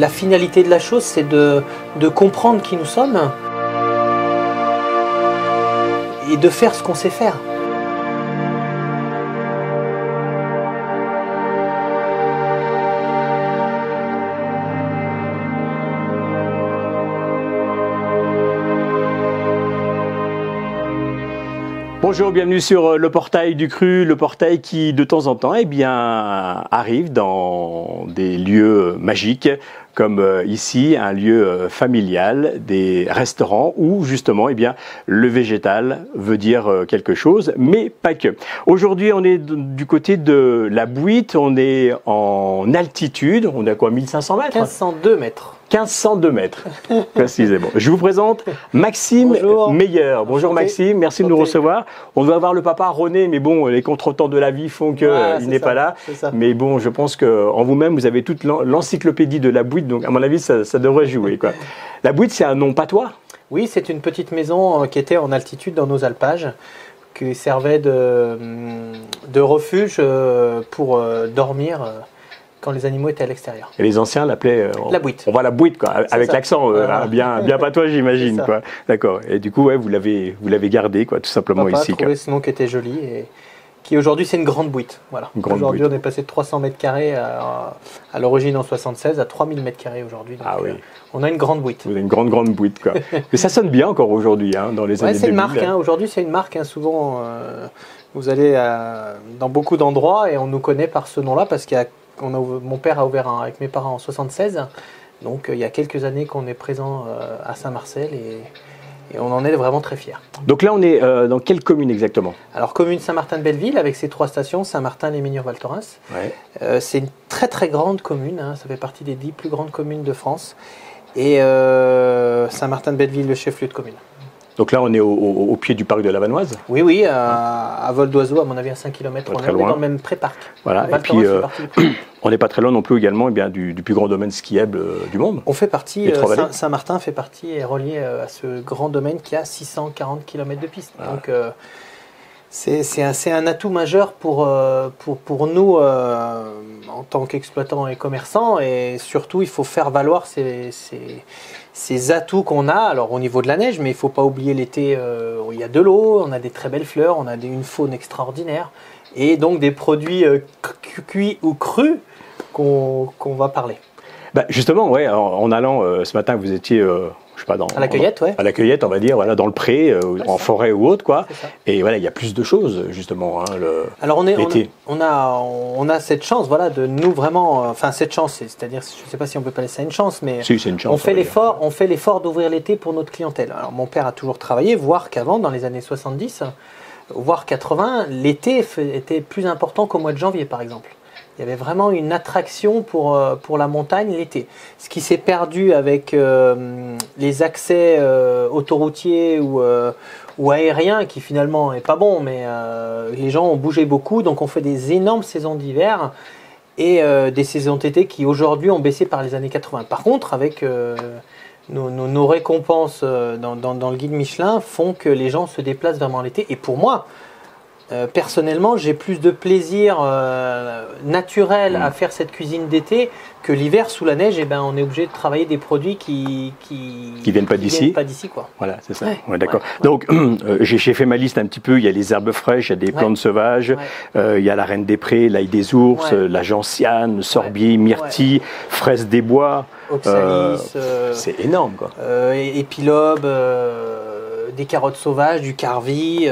La finalité de la chose, c'est de comprendre qui nous sommes et de faire ce qu'on sait faire. Bonjour, bienvenue sur le portail du cru, le portail qui de temps en temps arrive dans des lieux magiques comme ici, un lieu familial, des restaurants où justement le végétal veut dire quelque chose, mais pas que. Aujourd'hui, on est du côté de la Bouite, on est en altitude, on est à quoi, 1500 mètres 1502 mètres. 1502 mètres, précisément. Je vous présente Maxime Meyer. Bonjour Maxime, merci de nous recevoir. On doit avoir le papa René, mais bon, les contretemps de la vie font qu'il n'est pas là. Mais bon, je pense qu'en vous-même, vous avez toute l'encyclopédie de la Bouite, donc à mon avis, ça devrait jouer, quoi. La Bouite, c'est un nom patois? Oui, c'est une petite maison qui était en altitude dans nos alpages, qui servait de refuge pour dormir quand les animaux étaient à l'extérieur. Et les anciens l'appelaient la Bouite. On va la Bouite, quoi, avec l'accent bien patois, j'imagine, quoi. D'accord. Et du coup, ouais, vous l'avez gardé, quoi, tout simplement. Papa ici. A trouvé ce nom qui était joli et qui aujourd'hui c'est une grande bouite. Voilà. Aujourd'hui, on est passé de 300 mètres carrés à l'origine en 76 à 3000 mètres carrés aujourd'hui. Ah oui. On a une grande bouite. Vous avez une grande bouite, quoi. Mais ça sonne bien encore aujourd'hui, hein, dans les années 2000. C'est une marque. Aujourd'hui, c'est une marque. Souvent, vous allez dans beaucoup d'endroits et on nous connaît par ce nom-là parce qu'il y a mon père a ouvert avec mes parents en 76, donc il y a quelques années qu'on est présent à Saint-Marcel et on en est vraiment très fiers. Donc là on est dans quelle commune exactement? Alors commune Saint-Martin-de-Belleville avec ses 3 stations, Saint-Martin, Lémenières, Val Thorens. Ouais. C'est une très très grande commune, ça fait partie des 10 plus grandes communes de France et Saint-Martin-de-Belleville le chef-lieu de commune. Donc là, on est au pied du parc de la Vanoise. Oui, à vol d'oiseau, à mon avis, à 5 km. On est dans le même pré-parc. Voilà, et puis on n'est pas très loin non plus également du plus grand domaine skiable du monde. On fait partie, Saint-Martin fait partie et est relié à ce grand domaine qui a 640 km de piste. Voilà. Donc c'est un atout majeur pour nous en tant qu'exploitants et commerçants. Et surtout, il faut faire valoir ces atouts qu'on a, alors au niveau de la neige, mais il ne faut pas oublier l'été, il y a de l'eau, on a des très belles fleurs, on a une faune extraordinaire, et donc des produits cuits ou crus qu'on va parler. Bah justement, ouais, en allant ce matin, vous étiez, je sais pas, à la cueillette, à la cueillette, on va dire, voilà, dans le pré, en forêt ou autre, quoi. Et voilà, il y a plus de choses justement. Alors on a cette chance, voilà, de nous vraiment, enfin cette chance, c'est-à-dire, je ne sais pas si on peut pas laisser ça une chance, mais si, c'est une chance, on fait l'effort d'ouvrir l'été pour notre clientèle. Alors mon père a toujours travaillé, voire qu'avant, dans les années 70, voire 80, l'été était plus important qu'au mois de janvier, par exemple. Il y avait vraiment une attraction pour la montagne l'été. Ce qui s'est perdu avec les accès autoroutiers ou aériens, qui finalement n'est pas bon, mais les gens ont bougé beaucoup, donc on fait des énormes saisons d'hiver et des saisons d'été qui aujourd'hui ont baissé par les années 80. Par contre, avec nos récompenses dans le guide Michelin font que les gens se déplacent vraiment l'été. Et pour moi, personnellement, j'ai plus de plaisir naturel à faire cette cuisine d'été que l'hiver sous la neige. Et ben, on est obligé de travailler des produits qui viennent pas d'ici. Quoi. Voilà, c'est ça. Ouais, d'accord. Ouais. Donc, j'ai fait ma liste un petit peu. Il y a les herbes fraîches, il y a des plantes sauvages, il y a la reine des prés, l'ail des ours, la gentiane, le sorbier, myrtille, fraise des bois. Oxalis. C'est énorme, quoi. Épilobe. Des carottes sauvages, du carvi,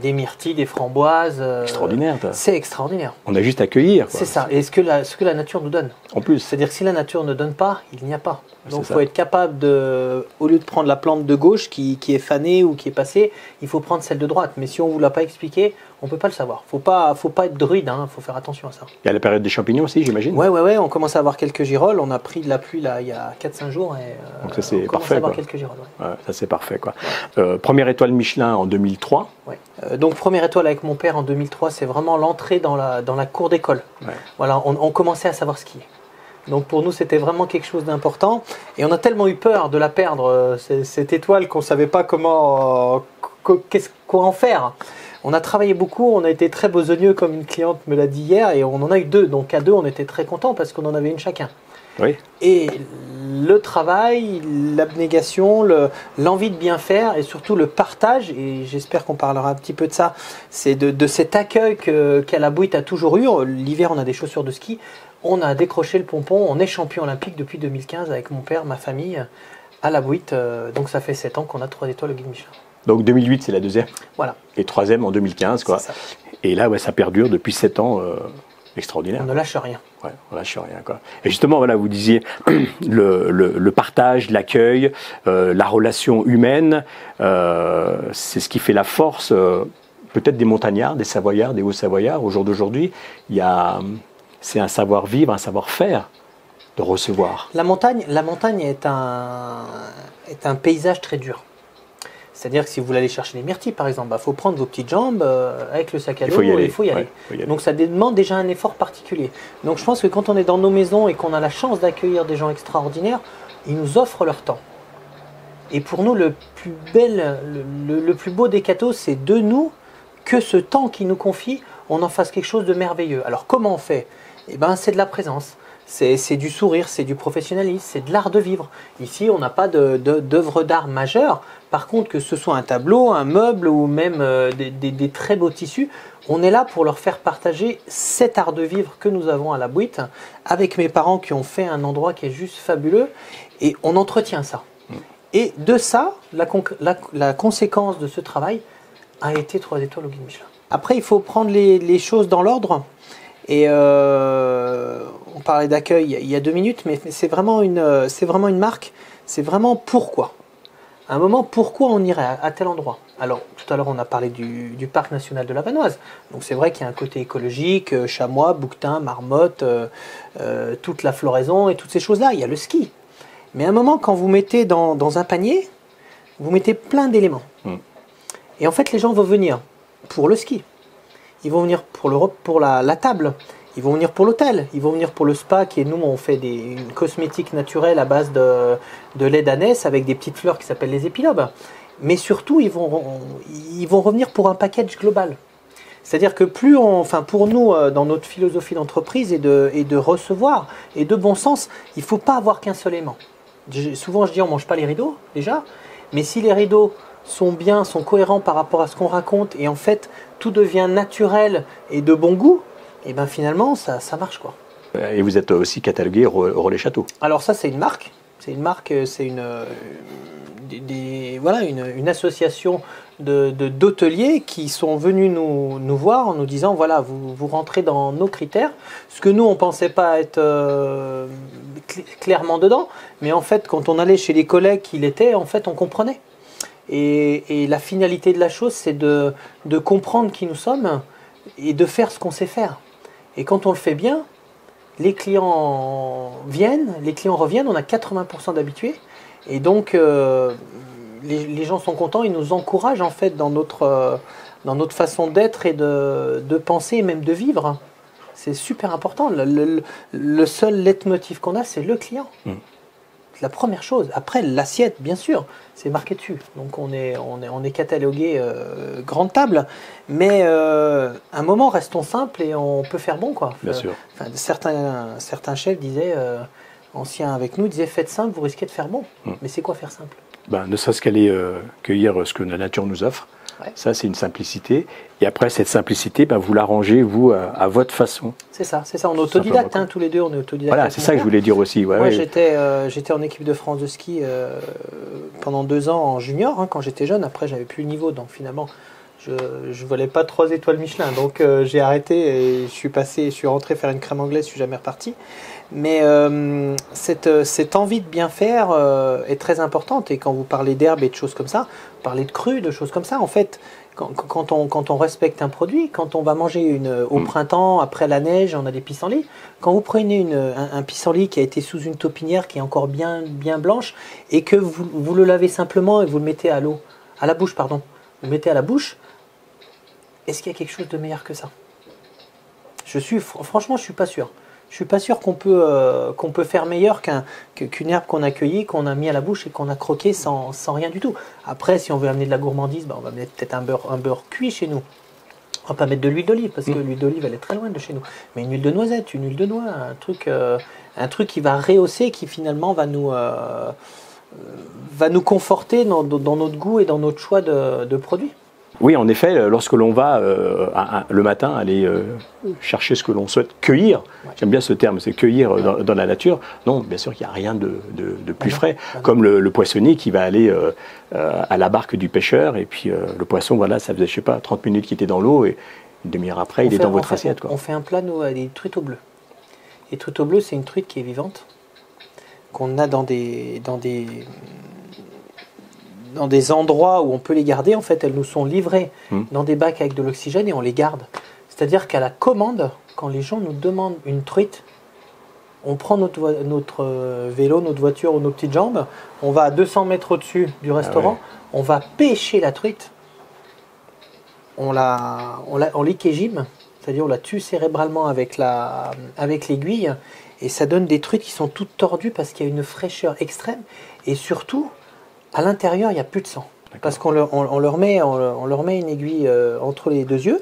des myrtilles, des framboises. Extraordinaire, c'est extraordinaire. On a juste à cueillir. C'est ça. Et ce que la nature nous donne. En plus. C'est-à-dire que si la nature ne donne pas, il n'y a pas. Donc il faut être capable de, au lieu de prendre la plante de gauche qui est fanée ou qui est passée, il faut prendre celle de droite. Mais si on ne vous l'a pas expliqué, on ne peut pas le savoir. Faut pas être druide, faut faire attention à ça. Il y a la période des champignons aussi, j'imagine. Ouais, on commence à avoir quelques girolles. On a pris de la pluie là il y a 4-5 jours et donc ça, c'est on commence à avoir quelques girolles. Ça c'est parfait, quoi. Première étoile Michelin en 2003. Donc première étoile avec mon père en 2003, c'est vraiment l'entrée dans la cour d'école. Voilà, on commençait à savoir skier. Donc pour nous, c'était vraiment quelque chose d'important. Et on a tellement eu peur de la perdre, cette étoile, qu'on ne savait pas quoi en faire. On a travaillé beaucoup, on a été très besogneux, comme une cliente me l'a dit hier, et on en a eu 2. Donc à 2, on était très contents parce qu'on en avait une chacun. Oui. Et le travail, l'abnégation, l'envie de bien faire et surtout le partage, et j'espère qu'on parlera un petit peu de ça, c'est de cet accueil qu'a la Bouygues a toujours eu. L'hiver, on a des chaussures de ski, on a décroché le pompon, on est champion olympique depuis 2015 avec mon père, ma famille, à la Bouygues. Donc ça fait 7 ans qu'on a 3 étoiles au guide Michelin. Donc 2008, c'est la deuxième. Voilà. Et troisième en 2015, quoi. Et là, ouais, ça perdure depuis 7 ans. Extraordinaire. On ne lâche rien. Ouais, on lâche rien, quoi. Et justement, voilà, vous disiez le partage, l'accueil, la relation humaine, c'est ce qui fait la force, peut-être des montagnards, des savoyards, des hauts-savoyards. Au jour d'aujourd'hui, c'est un savoir-vivre, un savoir-faire de recevoir. La montagne est un paysage très dur. C'est-à-dire que si vous voulez aller chercher les myrtilles, par exemple, faut prendre vos petites jambes avec le sac à dos, il faut y aller. Donc ça demande déjà un effort particulier. Donc je pense que quand on est dans nos maisons et qu'on a la chance d'accueillir des gens extraordinaires, ils nous offrent leur temps. Et pour nous, le plus beau des cadeaux, c'est de nous que ce temps qu'ils nous confient, on en fasse quelque chose de merveilleux. Alors comment on fait ? Eh ben, c'est de la présence. C'est du sourire, c'est du professionnalisme, c'est de l'art de vivre. Ici, on n'a pas d'œuvre d'art majeure. Par contre, que ce soit un tableau, un meuble ou même des très beaux tissus, on est là pour leur faire partager cet art de vivre que nous avons à la Bouygues, avec mes parents qui ont fait un endroit qui est juste fabuleux, et on entretient ça. Et de ça, la conséquence de ce travail a été 3 étoiles au guide Michelin. Après, il faut prendre les choses dans l'ordre. Et on parlait d'accueil il y a 2 minutes, mais c'est vraiment une marque. C'est vraiment pourquoi. À un moment, pourquoi on irait à tel endroit. Alors, tout à l'heure, on a parlé du parc national de la Vanoise. Donc, c'est vrai qu'il y a un côté écologique, chamois, bouquetin, marmotte, toute la floraison et toutes ces choses-là. Il y a le ski. Mais à un moment, quand vous mettez dans un panier, vous mettez plein d'éléments. Et en fait, les gens vont venir pour le ski. Ils vont venir pour la table, ils vont venir pour l'hôtel, ils vont venir pour le spa qui est, nous, on fait une cosmétique naturelle à base de lait d'ânesse avec des petites fleurs qui s'appellent les épilobes. Mais surtout, ils vont revenir pour un package global. C'est-à-dire que pour nous, dans notre philosophie d'entreprise et de recevoir et de bon sens, il ne faut pas avoir qu'un seul aimant. Souvent, je dis on ne mange pas les rideaux, déjà, mais si les rideaux sont cohérents par rapport à ce qu'on raconte et en fait tout devient naturel et de bon goût, et ben finalement ça marche quoi. Et vous êtes aussi catalogué Relais Château. Alors ça c'est une marque, c'est une association d'hôteliers qui sont venus nous voir en nous disant voilà vous rentrez dans nos critères, ce que nous on pensait pas être clairement dedans, mais en fait quand on allait chez les collègues qui l'étaient, en fait on comprenait. Et la finalité de la chose, c'est de comprendre qui nous sommes et de faire ce qu'on sait faire. Et quand on le fait bien, les clients viennent, les clients reviennent, on a 80% d'habitués. Et donc, les gens sont contents, ils nous encouragent en fait dans notre façon d'être et de penser et même de vivre. C'est super important. Le seul leitmotiv qu'on a, c'est le client. La première chose. Après, l'assiette, bien sûr, c'est marqué dessus. Donc, on est catalogué grande table. Mais un moment, restons simples et on peut faire bon, quoi. Bien sûr. Certains chefs disaient, anciens avec nous, disaient faites simple, vous risquez de faire bon. Mais c'est quoi faire simple ? Ne serait-ce qu'aller cueillir ce que la nature nous offre. Ouais. Ça, c'est une simplicité. Et après, cette simplicité, vous l'arrangez, vous, à votre façon. C'est ça. On est autodidacte, tous les deux, on est autodidacte. Voilà, c'est ça que je voulais dire aussi. Ouais, moi, j'étais en équipe de France de ski pendant 2 ans en junior, quand j'étais jeune. Après, j'avais plus le niveau, donc finalement, je ne volais pas 3 étoiles Michelin. Donc, j'ai arrêté et je suis rentré faire une crème anglaise, je suis jamais reparti. Mais cette envie de bien faire est très importante. Et quand vous parlez d'herbe et de choses comme ça, vous parlez de cru, de choses comme ça, en fait, quand on respecte un produit, quand on va manger au printemps, après la neige, on a des pissenlits. Quand vous prenez un pissenlit qui a été sous une taupinière qui est encore bien blanche et que vous le lavez simplement et vous le mettez à la bouche, vous le mettez à la bouche, est-ce qu'il y a quelque chose de meilleur que ça ? Franchement, je suis pas sûr. Je suis pas sûr qu'on peut faire meilleur qu'une herbe qu'on a cueillie, qu'on a mis à la bouche et qu'on a croqué sans rien du tout. Après, si on veut amener de la gourmandise, on va mettre peut-être un beurre cuit chez nous. On va pas mettre de l'huile d'olive parce que l'huile d'olive elle est très loin de chez nous. Mais une huile de noisette, une huile de noix, un truc qui va rehausser, qui finalement va nous conforter dans notre goût et dans notre choix de produits. Oui, en effet, lorsque l'on va le matin aller chercher ce que l'on souhaite cueillir, j'aime bien ce terme, c'est cueillir dans la nature. Non, bien sûr qu'il n'y a rien de plus frais. Comme le poissonnier qui va aller à la barque du pêcheur, et puis le poisson, voilà, ça faisait, je sais pas, 30 minutes qu'il était dans l'eau, et une demi-heure après, il est dans votre assiette. Quoi. On fait un plat, nous, des truites au bleu. Les truites au bleu, c'est une truite qui est vivante, qu'on a dans des endroits où on peut les garder. En fait, elles nous sont livrées dans des bacs avec de l'oxygène et on les garde. C'est-à-dire qu'à la commande, quand les gens nous demandent une truite, on prend notre vélo, notre voiture ou nos petites jambes, on va à 200 mètres au-dessus du restaurant, on va pêcher la truite, on l'équégime, c'est-à-dire on la tue cérébralement avec l'aiguille, et ça donne des truites qui sont toutes tordues parce qu'il y a une fraîcheur extrême, et surtout, à l'intérieur, il n'y a plus de sang. Parce qu'on leur met une aiguille entre les deux yeux,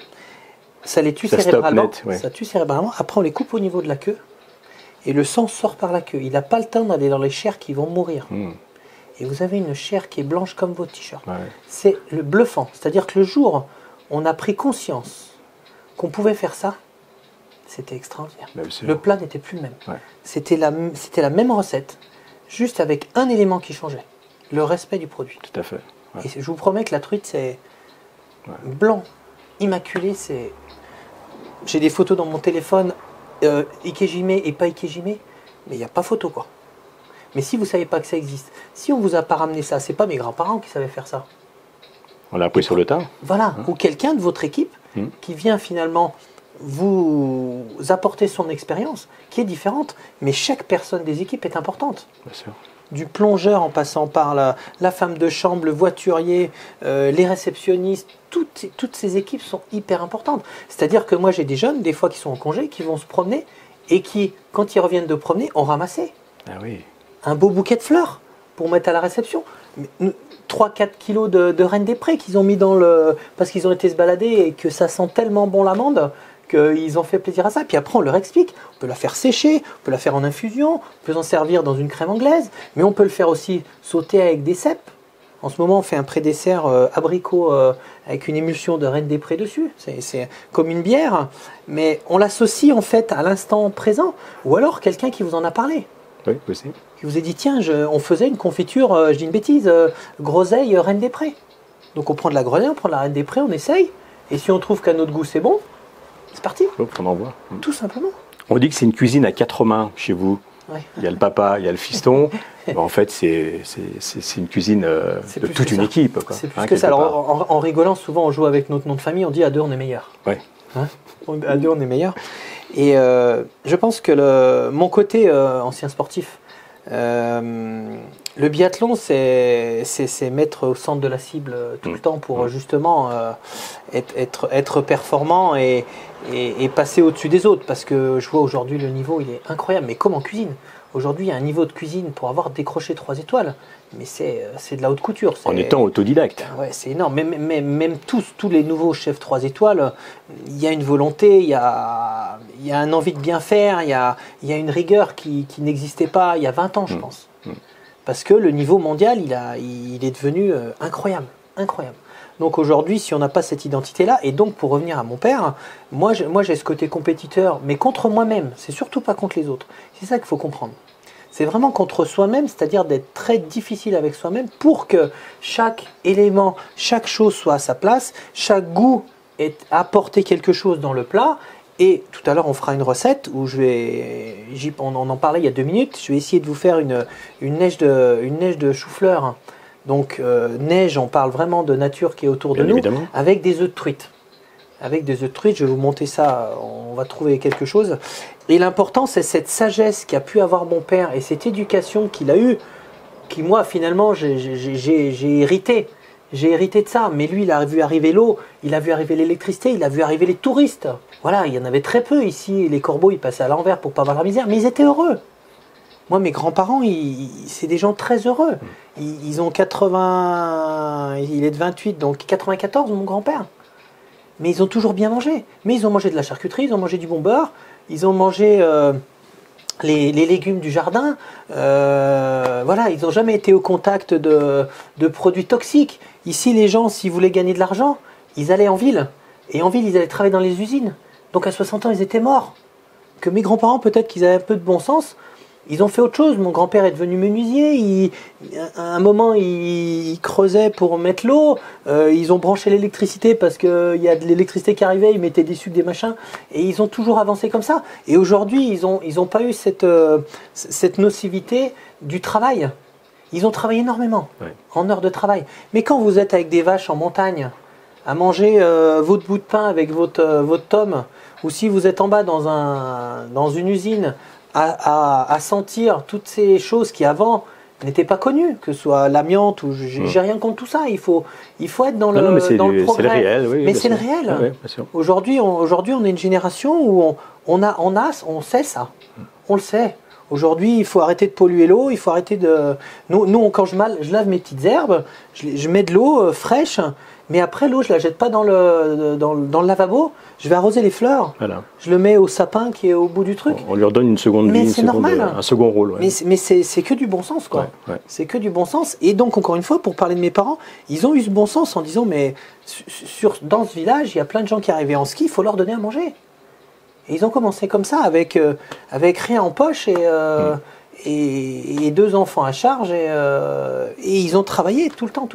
ça les tue cérébralement. Ça tue cérébralement. Après, on les coupe au niveau de la queue et le sang sort par la queue. Il n'a pas le temps d'aller dans les chairs qui vont mourir. Et vous avez une chair qui est blanche comme votre t-shirt. C'est le bluffant. C'est-à-dire que le jour où on a pris conscience qu'on pouvait faire ça, c'était extraordinaire. Le plat n'était plus le même. C'était la même recette, juste avec un élément qui changeait. Le respect du produit. Tout à fait. Et je vous promets que la truite, c'est blanc, immaculé. J'ai des photos dans mon téléphone, ikejimé et pas ikejimé, mais il n'y a pas photo, quoi. Mais si vous ne savez pas que ça existe, si on ne vous a pas ramené ça, c'est pas mes grands-parents qui savaient faire ça. On l'a appris sur le tas. Voilà, ou quelqu'un de votre équipe qui vient finalement vous apporter son expérience, qui est différente. Mais chaque personne des équipes est importante. Bien sûr. Du plongeur en passant par la femme de chambre, le voiturier, les réceptionnistes, toutes ces équipes sont hyper importantes. C'est-à-dire que moi j'ai des jeunes, des fois qui sont en congé, qui vont se promener et qui, quand ils reviennent de promener, ont ramassé un beau bouquet de fleurs pour mettre à la réception. 3-4 kilos de Reine des Prés qu'ils ont mis parce qu'ils ont été se balader et que ça sent tellement bon l'amande qu'ils ont fait plaisir à ça. Puis après, on leur explique. On peut la faire sécher, on peut la faire en infusion, on peut s'en servir dans une crème anglaise, mais on peut le faire aussi sauter avec des cèpes. En ce moment, on fait un pré-dessert abricot avec une émulsion de Reine des Prés dessus. C'est comme une bière, mais on l'associe en fait à l'instant présent. Ou alors quelqu'un qui vous en a parlé. Oui, aussi. Qui vous a dit, tiens, on faisait une confiture, je dis une bêtise, groseille Reine des Prés. Donc on prend de la groseille, on prend de la Reine des Prés, on essaye. Et si on trouve qu'à notre goût c'est bon, c'est parti. On envoie. Tout simplement. On dit que c'est une cuisine à 4 mains chez vous. Il y a le papa, il y a le fiston. En fait, c'est une cuisine de toute une équipe. C'est plus que ça. Alors, en rigolant, souvent, on joue avec notre nom de famille, on dit à deux, on est meilleur. À deux, on est meilleur. Et je pense que mon côté ancien sportif, le biathlon, c'est mettre au centre de la cible tout le temps pour justement être performant et passer au-dessus des autres. Parce que je vois aujourd'hui le niveau, il est incroyable. Mais comme en cuisine, aujourd'hui, il y a un niveau de cuisine pour avoir décroché 3 étoiles. Mais c'est de la haute couture. En étant autodidacte. Ouais, c'est énorme. Même tous les nouveaux chefs 3 étoiles, il y a une volonté, il y a un envie de bien faire, il y a une rigueur qui n'existait pas il y a 20 ans, je pense. Parce que le niveau mondial, il est devenu incroyable. Donc aujourd'hui, si on n'a pas cette identité-là, et donc pour revenir à mon père, moi j'ai ce côté compétiteur, mais contre moi-même, c'est surtout pas contre les autres. C'est ça qu'il faut comprendre. C'est vraiment contre soi-même, c'est-à-dire d'être très difficile avec soi-même pour que chaque élément, chaque chose soit à sa place, chaque goût ait apporté quelque chose dans le plat. Et tout à l'heure, on fera une recette où on en parlait il y a 2 minutes, je vais essayer de vous faire une neige de chou-fleur. Donc neige, on parle vraiment de nature qui est autour de nous, évidemment. Avec des œufs de truite. Avec des œufs de truite, je vais vous monter ça, on va trouver quelque chose. Et l'important, c'est cette sagesse qu'a pu avoir mon père et cette éducation qu'il a eue, qui moi, finalement, j'ai hérité. J'ai hérité de ça, mais lui, il a vu arriver l'eau, il a vu arriver l'électricité, il a vu arriver les touristes. Voilà, il y en avait très peu ici. Les corbeaux, ils passaient à l'envers pour pas avoir la misère, mais ils étaient heureux. Moi, mes grands-parents, c'est des gens très heureux. Ils ont 80... Il est de 28, donc 94, mon grand-père. mais ils ont toujours bien mangé. Mais ils ont mangé de la charcuterie, ils ont mangé du bon beurre, ils ont mangé les légumes du jardin. Voilà, ils n'ont jamais été au contact de produits toxiques. Ici, les gens, s'ils voulaient gagner de l'argent, ils allaient en ville. Et en ville, ils allaient travailler dans les usines. Donc à 60 ans, ils étaient morts. Que mes grands-parents, peut-être qu'ils avaient un peu de bon sens, ils ont fait autre chose. Mon grand-père est devenu menuisier. À un moment, il creusait pour mettre l'eau. Ils ont branché l'électricité parce qu'il y a de l'électricité qui arrivait. Ils mettaient des sucres, des machins. Et ils ont toujours avancé comme ça. Et aujourd'hui, ils ont pas eu cette nocivité du travail. Ils ont travaillé énormément, en heures de travail. Mais quand vous êtes avec des vaches en montagne, à manger votre bout de pain avec votre tome, ou si vous êtes en bas dans une usine, à sentir toutes ces choses qui avant n'étaient pas connues, que ce soit l'amiante ou j'ai rien contre tout ça. Il faut être dans le progrès. C'est le réel, oui. Mais c'est le réel. Oui, bien sûr. Aujourd'hui, on est une génération où on sait ça. On le sait. Aujourd'hui, il faut arrêter de polluer l'eau. Il faut arrêter de. Nous, quand je lave mes petites herbes, je mets de l'eau fraîche. Mais après, l'eau, je la jette pas dans le lavabo. Je vais arroser les fleurs. Voilà. Je le mets au sapin qui est au bout du truc. On lui redonne une seconde vie, un second rôle. Ouais. Mais c'est que du bon sens, quoi. Ouais. C'est que du bon sens. Et donc, encore une fois, pour parler de mes parents, ils ont eu ce bon sens en disant, mais dans ce village, il y a plein de gens qui arrivaient en ski, il faut leur donner à manger. Et ils ont commencé comme ça, avec rien en poche et 2 enfants à charge. Et ils ont travaillé tout le temps,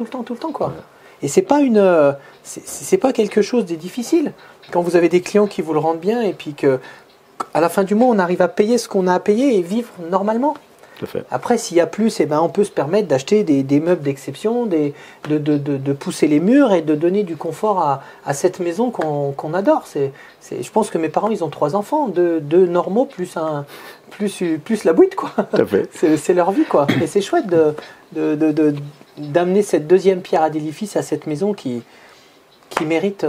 quoi. Ouais. Et c'est pas quelque chose de difficile quand vous avez des clients qui vous le rendent bien et puis que à la fin du mois on arrive à payer ce qu'on a à payer et vivre normalement. Tout à fait. Après, s'il y a plus, on peut se permettre d'acheter des meubles d'exception, de pousser les murs et de donner du confort à cette maison qu'on adore. Je pense que mes parents, ils ont 3 enfants, 2 normaux plus la bouite, quoi. Tout à fait. C'est leur vie, quoi. Et c'est chouette d'amener cette deuxième pierre à l'édifice à cette maison qui mérite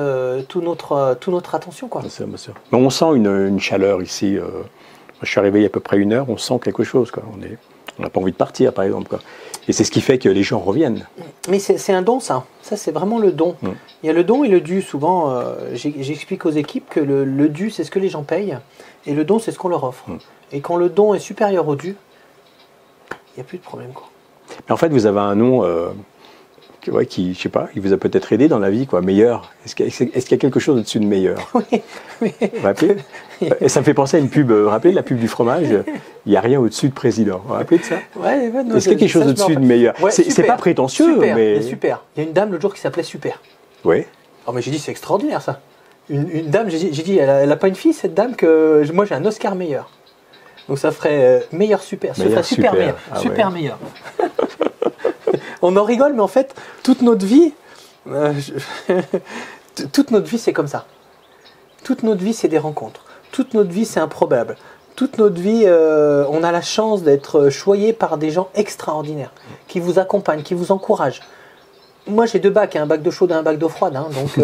toute notre attention, quoi. Bien sûr. Mais on sent une chaleur ici. Je suis arrivé il y a à peu près 1 heure, on sent quelque chose, quoi. On n'a pas envie de partir, par exemple, quoi. Et c'est ce qui fait que les gens reviennent. Mais c'est un don, ça. Ça, c'est vraiment le don. Il y a le don et le dû. Souvent, j'explique aux équipes que le dû, c'est ce que les gens payent, et le don, c'est ce qu'on leur offre. Et quand le don est supérieur au dû, il n'y a plus de problème, quoi. Mais en fait, vous avez un nom qui, je sais pas, il vous a peut-être aidé dans la vie, quoi. Meilleur. Est-ce qu'il y a quelque chose au-dessus de meilleur? Oui. Vous vous rappelez? Et ça me fait penser à une pub. Vous vous rappelez de la pub du fromage? Il n'y a rien au-dessus de président. Vous vous rappelez de ça? Ouais, est-ce qu'il y a quelque chose au-dessus de meilleur? Ouais, c'est pas prétentieux, super, mais super. Il y a une dame l'autre jour qui s'appelait Super. Oui. Oh, mais j'ai dit, c'est extraordinaire, ça. Une dame, j'ai dit, elle a pas une fille, cette dame, que moi j'ai un Oscar meilleur. Donc ça ferait meilleur super. Ça ferait super meilleur. Ah, super meilleur. On en rigole, mais en fait, toute notre vie, c'est comme ça. Toute notre vie, c'est des rencontres. Toute notre vie, c'est improbable. Toute notre vie, on a la chance d'être choyé par des gens extraordinaires, qui vous accompagnent, qui vous encouragent. Moi, j'ai 2 bacs, un bac d'eau chaude et un bac d'eau froide. Donc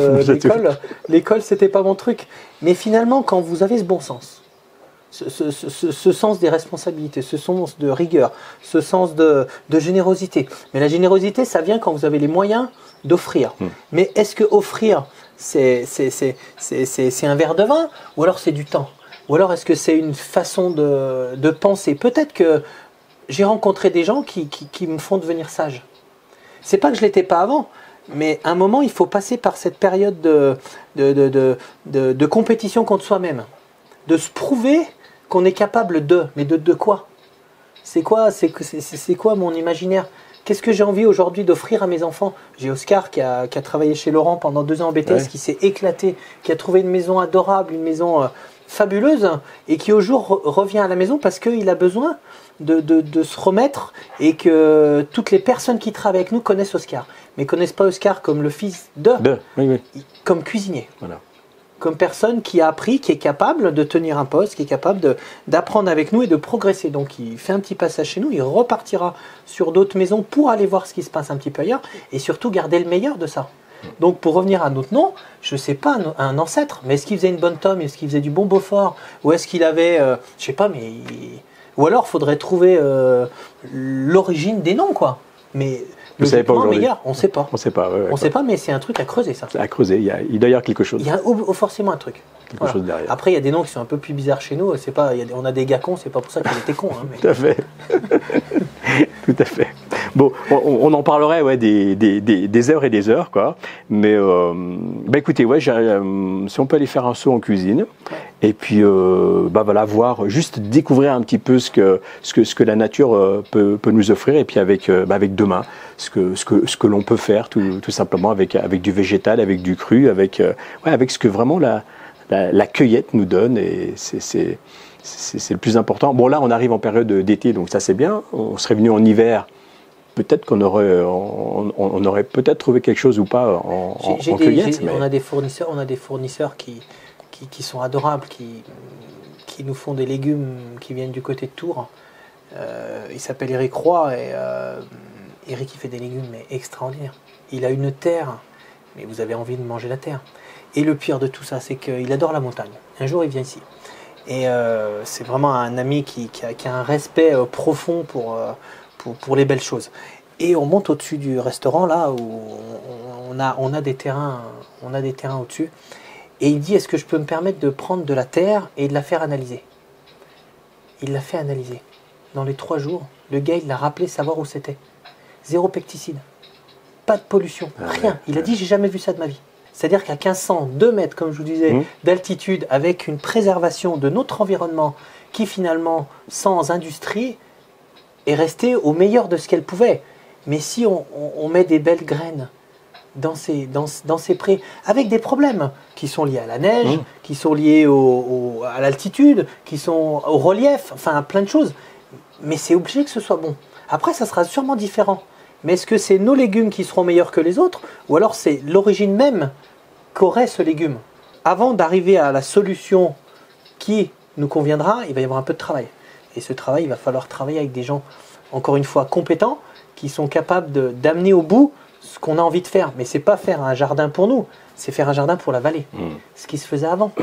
l'école, c'était pas mon truc. Mais finalement, quand vous avez ce bon sens, ce sens des responsabilités, ce sens de rigueur, ce sens de générosité. Mais la générosité, ça vient quand vous avez les moyens d'offrir. Mais est-ce que offrir, c'est un verre de vin, ou alors c'est du temps? Ou alors est-ce que c'est une façon de penser? Peut-être que j'ai rencontré des gens qui me font devenir sage. C'est pas que je l'étais pas avant, mais à un moment, il faut passer par cette période de compétition contre soi-même. De se prouver qu'on est capable mais de quoi? C'est quoi mon imaginaire? Qu'est-ce que j'ai envie aujourd'hui d'offrir à mes enfants? J'ai Oscar qui a travaillé chez Laurent pendant 2 ans en BTS, qui s'est éclaté, qui a trouvé une maison adorable, une maison fabuleuse, et qui au jour revient à la maison parce qu'il a besoin de se remettre, et que toutes les personnes qui travaillent avec nous connaissent Oscar, mais connaissent pas Oscar comme le fils comme cuisinier. Voilà. Comme personne qui a appris, qui est capable de tenir un poste, qui est capable d'apprendre avec nous et de progresser. Donc il fait un petit passage chez nous, il repartira sur d'autres maisons pour aller voir ce qui se passe un petit peu ailleurs, et surtout garder le meilleur de ça. Donc pour revenir à notre nom, je ne sais pas un ancêtre, mais est-ce qu'il faisait une bonne tome, est-ce qu'il faisait du bon Beaufort, ou est-ce qu'il avait, je sais pas, ou alors il faudrait trouver l'origine des noms, quoi. Mais Vous savez pas aujourd'hui? Meilleur, on ne sait pas. On ne sait pas. Ouais, on ne sait pas, mais c'est un truc à creuser, ça. À creuser, il doit y avoir quelque chose. Il y a forcément un truc. Quelque chose derrière. Après, il y a des noms qui sont un peu plus bizarres chez nous. On a des gars cons, c'est pas pour ça qu'ils étaient cons. Hein, mais... Tout à fait. Tout à fait. Bon, on en parlerait des heures et des heures, quoi. Mais écoutez, si on peut aller faire un saut en cuisine, et puis voir, juste découvrir un petit peu ce que la nature peut nous offrir, et puis avec demain, ce que l'on peut faire tout simplement avec du végétal, avec du cru, avec ce que vraiment la cueillette nous donne, et c'est le plus important. Bon, là, on arrive en période d'été, donc ça c'est bien. On serait venu en hiver, peut-être qu'on aurait peut-être trouvé quelque chose ou pas en cueillette. On a des fournisseurs qui sont adorables, qui nous font des légumes qui viennent du côté de Tours. Il s'appelle Eric Roy, et Eric, il fait des légumes mais extraordinaires. Il a une terre, mais vous avez envie de manger la terre. Et le pire de tout ça, c'est qu'il adore la montagne. Un jour, il vient ici. Et c'est vraiment un ami qui a un respect profond pour les belles choses. Et on monte au-dessus du restaurant, là, où on a des terrains au-dessus. Et il dit, est-ce que je peux me permettre de prendre de la terre et de la faire analyser? Il l'a fait analyser. Dans les 3 jours, le gars, il l'a rappelé savoir où c'était. 0 pesticides. Pas de pollution. Rien. Il a dit, j'ai jamais vu ça de ma vie. C'est-à-dire qu'à 1500, 2 mètres, comme je vous disais, d'altitude, avec une préservation de notre environnement qui finalement, sans industrie, est restée au meilleur de ce qu'elle pouvait. Mais si on met des belles graines dans ces prés, avec des problèmes qui sont liés à la neige, qui sont liés à l'altitude, qui sont au relief, enfin à plein de choses, mais c'est obligé que ce soit bon. Après, ça sera sûrement différent. Mais est-ce que c'est nos légumes qui seront meilleurs que les autres, ou alors c'est l'origine même qu'aurait ce légume? Avant d'arriver à la solution qui nous conviendra, il va y avoir un peu de travail. Et ce travail, il va falloir travailler avec des gens, encore une fois, compétents, qui sont capables d'amener au bout ce qu'on a envie de faire. Mais c'est pas faire un jardin pour nous, c'est faire un jardin pour la vallée. Ce qui se faisait avant.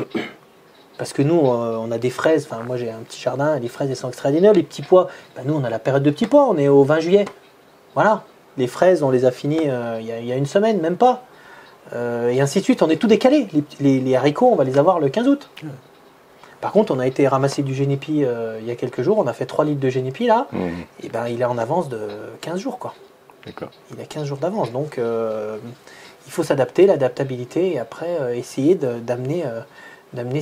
Parce que nous, on a des fraises, enfin moi j'ai un petit jardin, les fraises elles sont extraordinaires, les petits pois, nous on a la période de petits pois, on est au 20 juillet. Voilà, les fraises on les a finies il y a une semaine, même pas. Et ainsi de suite, on est tout décalé. Les haricots, on va les avoir le 15 août. Par contre, on a été ramasser du génépi il y a quelques jours, on a fait 3 litres de génépi là, et il est en avance de 15 jours quoi. D'accord. Il a 15 jours d'avance, donc il faut s'adapter, l'adaptabilité, et après essayer d'amener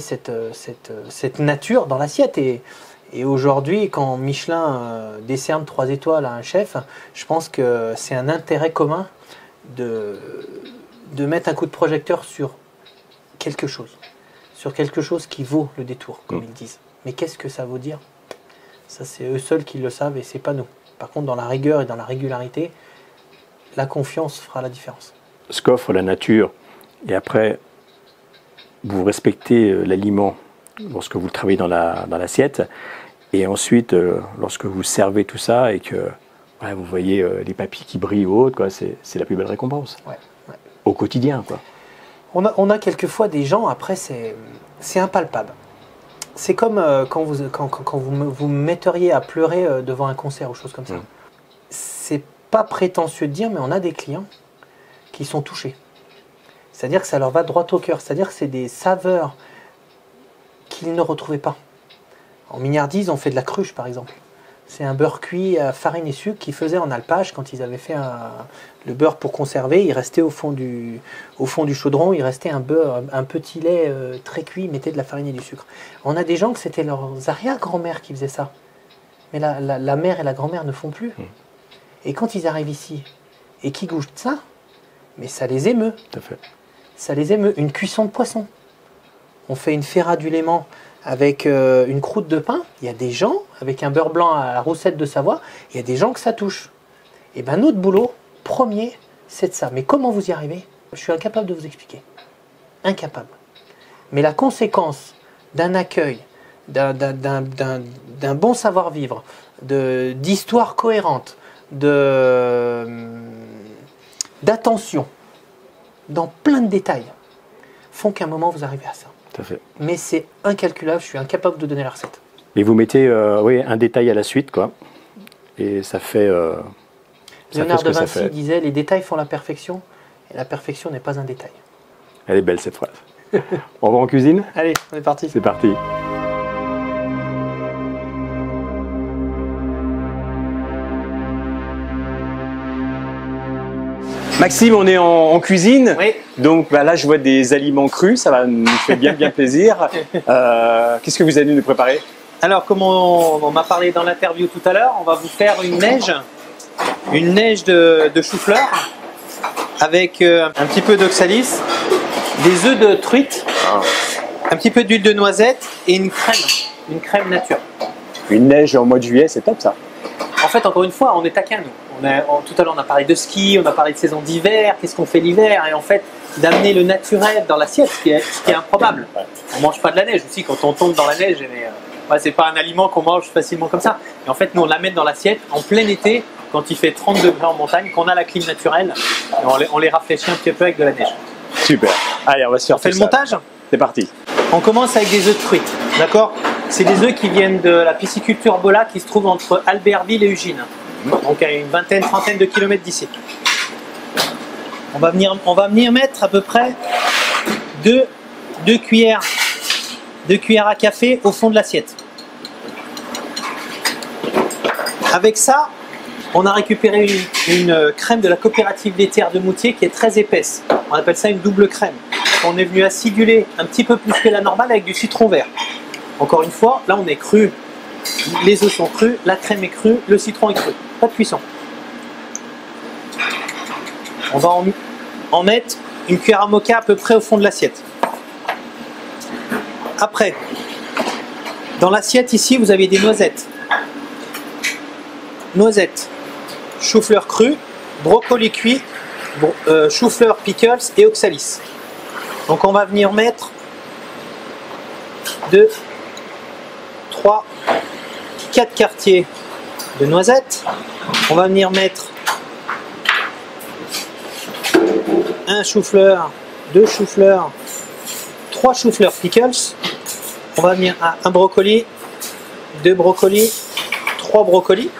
cette nature dans l'assiette. Et aujourd'hui, quand Michelin décerne 3 étoiles à un chef, je pense que c'est un intérêt commun de mettre un coup de projecteur sur quelque chose qui vaut le détour, comme ils disent. Mais qu'est-ce que ça veut dire? Ça, c'est eux seuls qui le savent et c'est pas nous. Par contre, dans la rigueur et dans la régularité, la confiance fera la différence. Ce qu'offre la nature, et après, vous respectez l'aliment lorsque vous le travaillez dans l'assiette, et ensuite, lorsque vous servez tout ça et que vous voyez les papilles qui brillent ou autre, c'est la plus belle récompense. Ouais. Au quotidien, quoi. On a quelquefois des gens, après, c'est impalpable. C'est comme quand vous metteriez à pleurer devant un concert ou chose comme ça. C'est pas prétentieux de dire, mais on a des clients qui sont touchés. C'est-à-dire que ça leur va droit au cœur. C'est-à-dire que c'est des saveurs qu'ils ne retrouvaient pas. En mignardise, on fait de la cruche, par exemple. C'est un beurre cuit à farine et sucre qu'ils faisaient en alpage quand ils avaient fait le beurre pour conserver. Il restait au fond du chaudron, il restait un petit lait très cuit, ils mettaient de la farine et du sucre. On a des gens que c'était leurs arrière-grand-mères qui faisaient ça. Mais la mère et la grand-mère ne font plus. Et quand ils arrivent ici et qu'ils goûtent ça, mais ça les émeut. Tout à fait. Ça les émeut. Une cuisson de poisson. On fait une ferra du Léman avec une croûte de pain. Il y a des gens, avec un beurre blanc à la roussette de Savoie, il y a des gens que ça touche. Et bien notre boulot, premier, c'est de ça. Mais comment vous y arrivez? Je suis incapable de vous expliquer. Incapable. Mais la conséquence d'un accueil, d'un bon savoir-vivre, d'histoire cohérente, d'attention, dans plein de détails, font qu'à un moment vous arrivez à ça. Tout à fait. Mais c'est incalculable, je suis incapable de donner la recette. Et vous mettez un détail à la suite, quoi. Et ça fait... Léonard ce de que ça Vinci fait. disait les détails font la perfection et la perfection n'est pas un détail. Elle est belle cette phrase. On va en cuisine? Allez, on est parti. C'est parti. Maxime, on est en cuisine. Oui. Donc là, je vois des aliments crus. Ça va nous fait bien plaisir. Qu'est-ce que vous allez nous préparer? Alors, comme on m'a parlé dans l'interview tout à l'heure, on va vous faire une neige de chou-fleur avec un petit peu d'oxalis, des œufs de truite, un petit peu d'huile de noisette et une crème nature. Une neige en mois de juillet, c'est top ça. En fait, encore une fois, on est taquin, nous. Tout à l'heure, on a parlé de ski, on a parlé de saison d'hiver, qu'est-ce qu'on fait l'hiver, et en fait, d'amener le naturel dans l'assiette, ce qui est improbable. On ne mange pas de la neige aussi quand on tombe dans la neige, mais c'est pas un aliment qu'on mange facilement comme ça. Et en fait, nous, on l'amène dans l'assiette en plein été, quand il fait 30 degrés en montagne, qu'on a la clim naturelle, et on les rafraîchit un petit peu avec de la neige. Super. Allez, on va se faire On fait tout le ça. montage? C'est parti. On commence avec des œufs de truite, d'accord? C'est des œufs qui viennent de la pisciculture Bola qui se trouve entre Albertville et Ugine. Donc à une trentaine de kilomètres d'ici. On va venir mettre à peu près deux cuillères à café au fond de l'assiette. Avec ça, on a récupéré une crème de la coopérative laitière de Moutier qui est très épaisse. On appelle ça une double crème. On est venu aciduler un petit peu plus que la normale avec du citron vert. Encore une fois, là on est cru. Les œufs sont crus, la crème est crue, le citron est cru. Pas de cuisson. On va en mettre une cuillère à moka à peu près au fond de l'assiette. Après, dans l'assiette ici, vous avez des noisettes. Noisettes, chou-fleur cru, brocoli cuit, chou-fleur pickles et oxalis. Donc on va venir mettre 2, 3, 4 quartiers de noisettes. On va venir mettre un chou-fleur, 2 chou-fleurs, 3 chou-fleurs pickles. On va venir à un brocoli, 2 brocolis, 3 brocolis.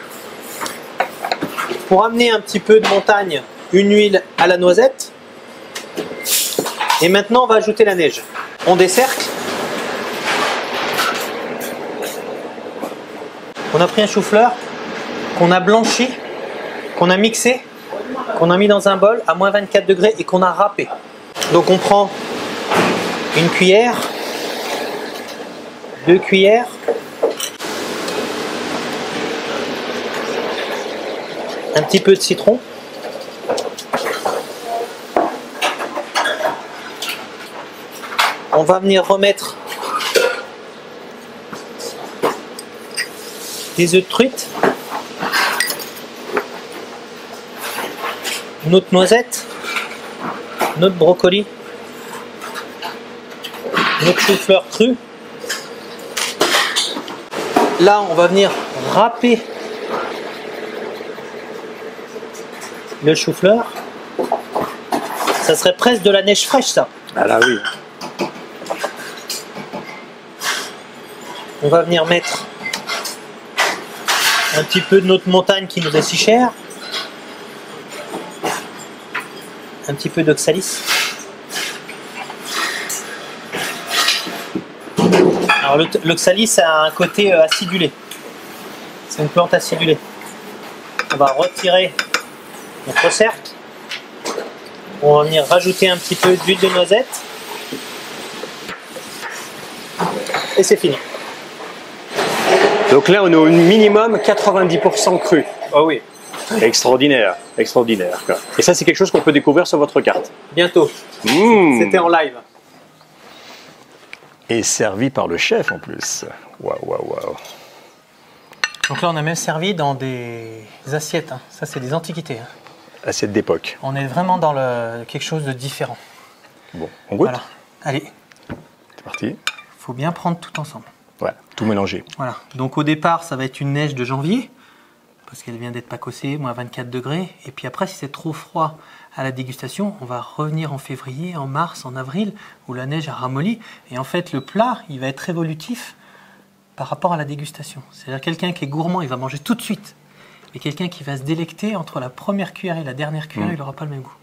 Pour amener un petit peu de montagne, une huile à la noisette. Et maintenant, on va ajouter la neige. On décercle. On a pris un chou-fleur qu'on a blanchi, qu'on a mixé, qu'on a mis dans un bol à moins 24 degrés et qu'on a râpé. Donc on prend une cuillère, 2 cuillères, un petit peu de citron, on va venir remettre des œufs de truite, notre noisette, notre brocoli, notre chou-fleur cru. Là, on va venir râper le chou-fleur. Ça serait presque de la neige fraîche, ça. Ah là oui. On va venir mettre un petit peu de notre montagne qui nous est si chère. Un petit peu d'oxalis. Alors l'oxalis a un côté acidulé. C'est une plante acidulée. On va retirer notre cercle. On va venir rajouter un petit peu d'huile de noisette. Et c'est fini. Donc là, on est au minimum 90% cru. Oh oui, Extraordinaire, extraordinaire. Quoi. Et ça, c'est quelque chose qu'on peut découvrir sur votre carte. bientôt. Mmh. C'était en live. Et servi par le chef en plus. Waouh, waouh, waouh. Donc là, on a même servi dans des assiettes. Hein. Ça, c'est des antiquités. Hein. Assiette d'époque. On est vraiment dans quelque chose de différent. Bon, on goûte. Voilà. Allez, C'est parti. il faut bien prendre tout ensemble. Voilà, tout mélangé. Voilà. Donc au départ, ça va être une neige de janvier, parce qu'elle vient d'être pacossée, moins 24 degrés. Et puis après, si c'est trop froid à la dégustation, on va revenir en février, en mars, en avril, où la neige a ramolli. Et en fait, le plat, il va être évolutif par rapport à la dégustation. C'est-à-dire quelqu'un qui est gourmand, il va manger tout de suite. Et quelqu'un qui va se délecter entre la première cuillère et la dernière cuillère, il n'aura pas le même goût.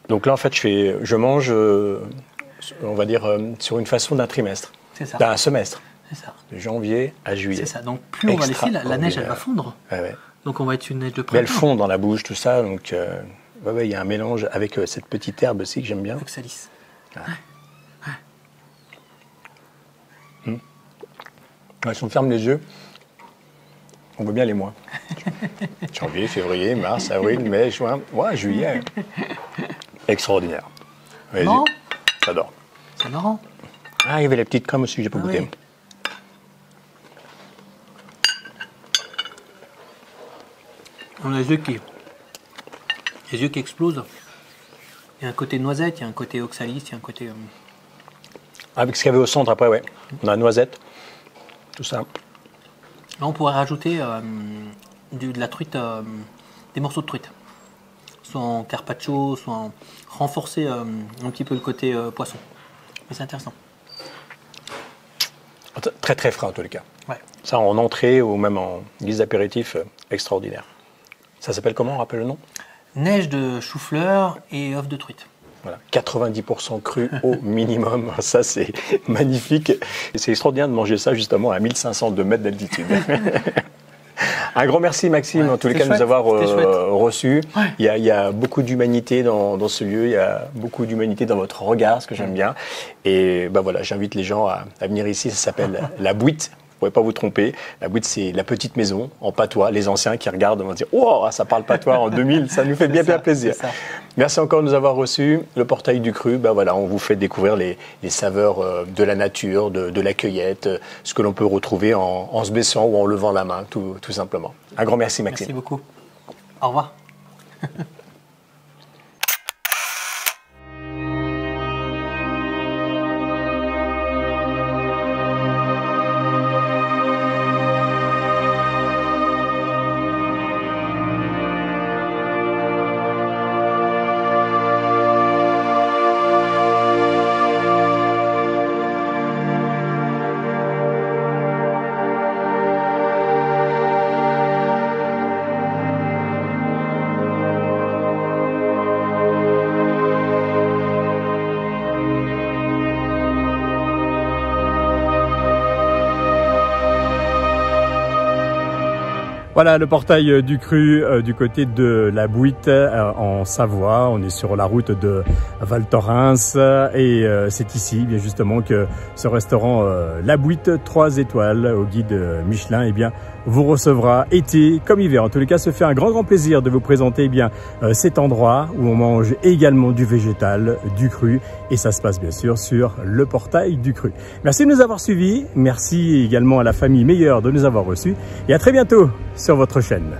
Donc là, en fait, je mange, on va dire, sur une façon d'un trimestre. C'est ça. D'un semestre. C'est ça. De janvier à juillet. C'est ça. Donc plus on va laisser, la neige, elle va fondre. Ouais. Donc on va être une neige de printemps. Mais elle fond dans la bouche, tout ça. Donc il y a un mélange avec cette petite herbe aussi que j'aime bien. Oxalis. Si on ferme les yeux, on voit bien les mois. Janvier, février, mars, avril, mai, juin, juillet. Extraordinaire. Non. J'adore. C'est marrant. Ah, il y avait les petites crèmes aussi, j'ai pas goûté. Oui. On a les yeux qui explosent. Il y a un côté noisette, il y a un côté oxalis, il y a un côté... Avec ce qu'il y avait au centre après, ouais. On a noisette, tout ça. Là, on pourrait rajouter de la truite, des morceaux de truite. Soit en carpaccio, soit en renforcer un petit peu le côté poisson. Mais c'est intéressant. Très très frais en tous les cas. Ouais. Ça en entrée ou même en guise d'apéritif, extraordinaire. Ça s'appelle comment, rappelle le nom? Neige de chou-fleur et œufs de truite. Voilà, 90% cru au minimum, ça c'est magnifique. C'est extraordinaire de manger ça justement à 1502 mètres d'altitude. Un grand merci Maxime, en tous les cas de nous avoir reçus. Ouais. Il y a beaucoup d'humanité dans ce lieu, il y a beaucoup d'humanité dans votre regard, ce que j'aime bien. Et ben voilà, j'invite les gens à venir ici, ça s'appelle La Bouite. Vous ne pouvez pas vous tromper. La Bouite, c'est la petite maison en patois. Les anciens qui regardent vont dire « Oh, ça parle patois en 2000, ça nous fait bien plaisir. » Merci encore de nous avoir reçus. Le portail du cru, ben voilà, on vous fait découvrir les saveurs de la nature, de la cueillette, ce que l'on peut retrouver en se baissant ou en levant la main, tout simplement. Un grand merci Maxime. Merci beaucoup. Au revoir. Voilà le portail du cru du côté de la Bouite en Savoie. On est sur la route de Val Thorens et c'est ici bien justement que ce restaurant La Bouite 3 étoiles au guide Michelin vous recevra été comme hiver. En tous les cas, se fait un grand plaisir de vous présenter cet endroit où on mange également du végétal, du cru et ça se passe bien sûr sur le portail du cru. Merci de nous avoir suivis. Merci également à la famille Meilleur de nous avoir reçus et à très bientôt sur votre chaîne.